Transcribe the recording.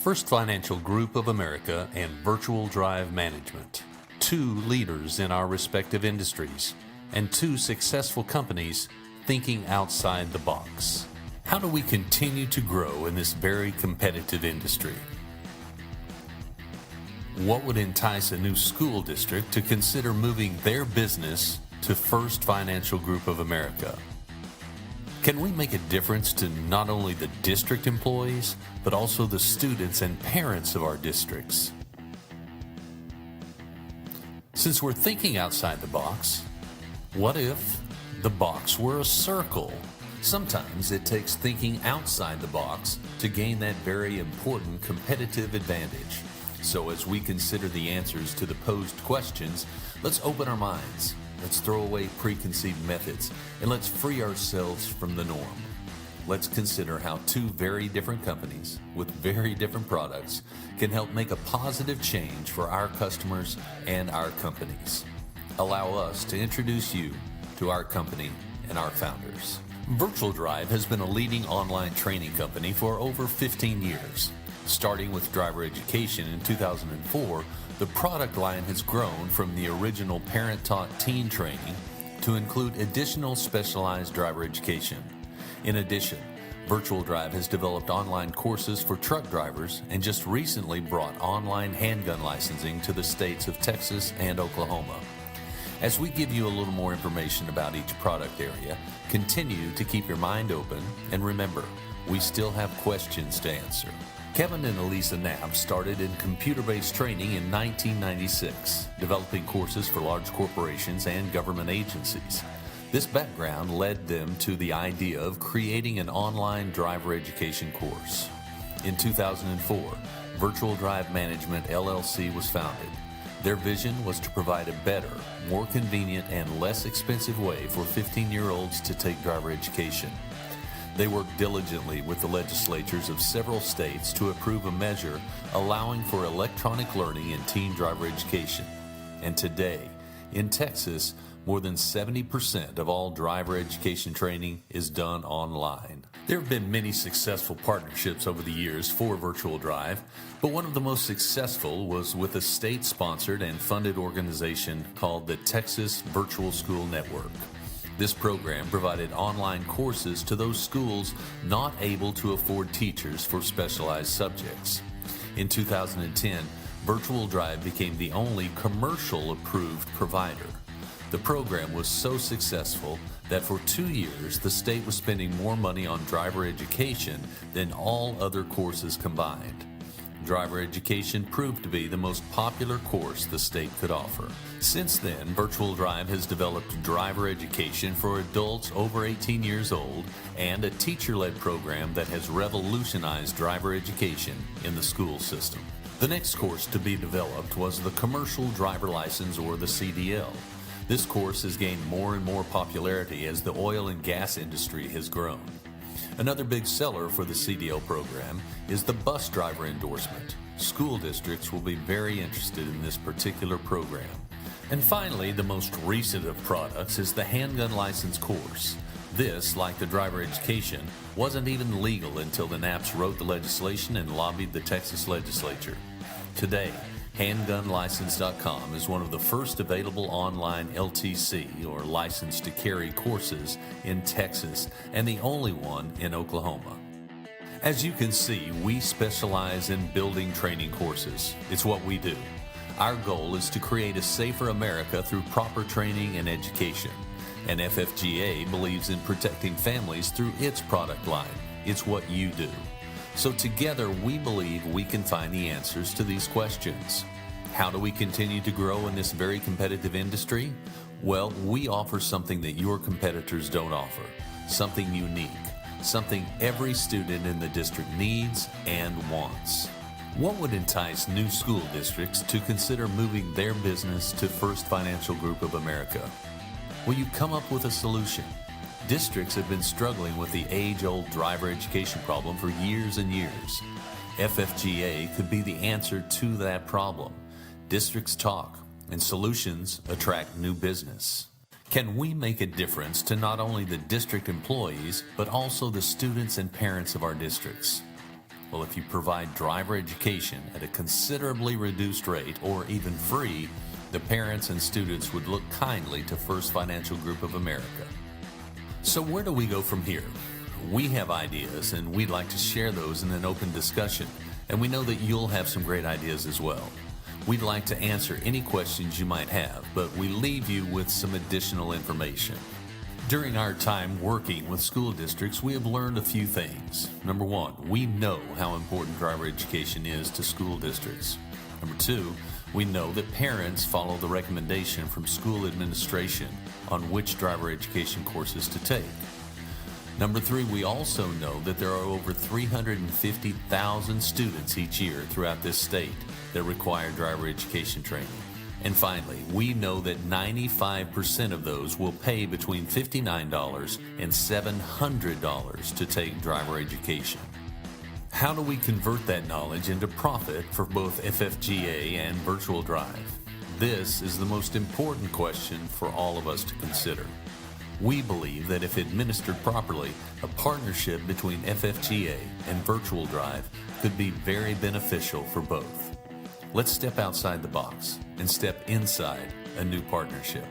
First Financial Group of America and Virtual Drive Management, two leaders in our respective industries, and two successful companies thinking outside the box. How do we continue to grow in this very competitive industry? What would entice a new school district to consider moving their business to First Financial Group of America? Can we make a difference to not only the district employees, but also the students and parents of our districts? Since we're thinking outside the box, what if the box were a circle? Sometimes it takes thinking outside the box to gain that very important competitive advantage. So as we consider the answers to the posed questions, let's open our minds. Let's throw away preconceived methods, and let's free ourselves from the norm. Let's consider how two very different companies with very different products can help make a positive change for our customers and our companies. Allow us to introduce you to our company and our founders. Virtual Drive has been a leading online training company for over 15 years. Starting with driver education in 2004, the product line has grown from the original parent-taught teen training to include additional specialized driver education. In addition, Virtual Drive has developed online courses for truck drivers and just recently brought online handgun licensing to the states of Texas and Oklahoma. As we give you a little more information about each product area, continue to keep your mind open, and remember, we still have questions to answer. Kevin and Elisa Knapp started in computer-based training in 1996, developing courses for large corporations and government agencies. This background led them to the idea of creating an online driver education course. In 2004, Virtual Drive Management LLC was founded. Their vision was to provide a better, more convenient, and less expensive way for 15-year-olds to take driver education. They worked diligently with the legislatures of several states to approve a measure allowing for electronic learning in teen driver education. And today, in Texas, more than 70% of all driver education training is done online. There have been many successful partnerships over the years for Virtual Drive, but one of the most successful was with a state-sponsored and funded organization called the Texas Virtual School Network. This program provided online courses to those schools not able to afford teachers for specialized subjects. In 2010, Virtual Drive became the only commercial-approved provider. The program was so successful that for 2 years, the state was spending more money on driver education than all other courses combined. Driver education proved to be the most popular course the state could offer. Since then, Virtual Drive has developed driver education for adults over 18 years old and a teacher-led program that has revolutionized driver education in the school system. The next course to be developed was the Commercial Driver License, or the CDL. This course has gained more and more popularity as the oil and gas industry has grown. Another big seller for the CDL program is the bus driver endorsement. School districts will be very interested in this particular program. And finally, the most recent of products is the handgun license course. This, like the driver education, wasn't even legal until the Knapps wrote the legislation and lobbied the Texas legislature. Today, HandgunLicense.com is one of the first available online LTC, or license to carry, courses in Texas, and the only one in Oklahoma. As you can see, we specialize in building training courses. It's what we do. Our goal is to create a safer America through proper training and education. And FFGA believes in protecting families through its product line. It's what you do. So together, we believe we can find the answers to these questions. How do we continue to grow in this very competitive industry? Well, we offer something that your competitors don't offer, something unique, something every student in the district needs and wants. What would entice new school districts to consider moving their business to First Financial Group of America? Will you come up with a solution? Districts have been struggling with the age-old driver education problem for years and years. FFGA could be the answer to that problem. Districts talk, and solutions attract new business. Can we make a difference to not only the district employees, but also the students and parents of our districts? Well, if you provide driver education at a considerably reduced rate or even free, the parents and students would look kindly to First Financial Group of America. So where do we go from here? We have ideas, and we'd like to share those in an open discussion, and we know that you'll have some great ideas as well. We'd like to answer any questions you might have, but we leave you with some additional information. During our time working with school districts, we have learned a few things. Number one, we know how important driver education is to school districts. Number two, we know that parents follow the recommendation from school administration on which driver education courses to take. Number three, we also know that there are over 350,000 students each year throughout this state that require driver education training. And finally, we know that 95% of those will pay between $59 and $700 to take driver education. How do we convert that knowledge into profit for both FFGA and virtual drive? This is the most important question for all of us to consider. We believe that if administered properly, a partnership between FFGA and virtual drive could be very beneficial for both. Let's step outside the box and step inside a new partnership.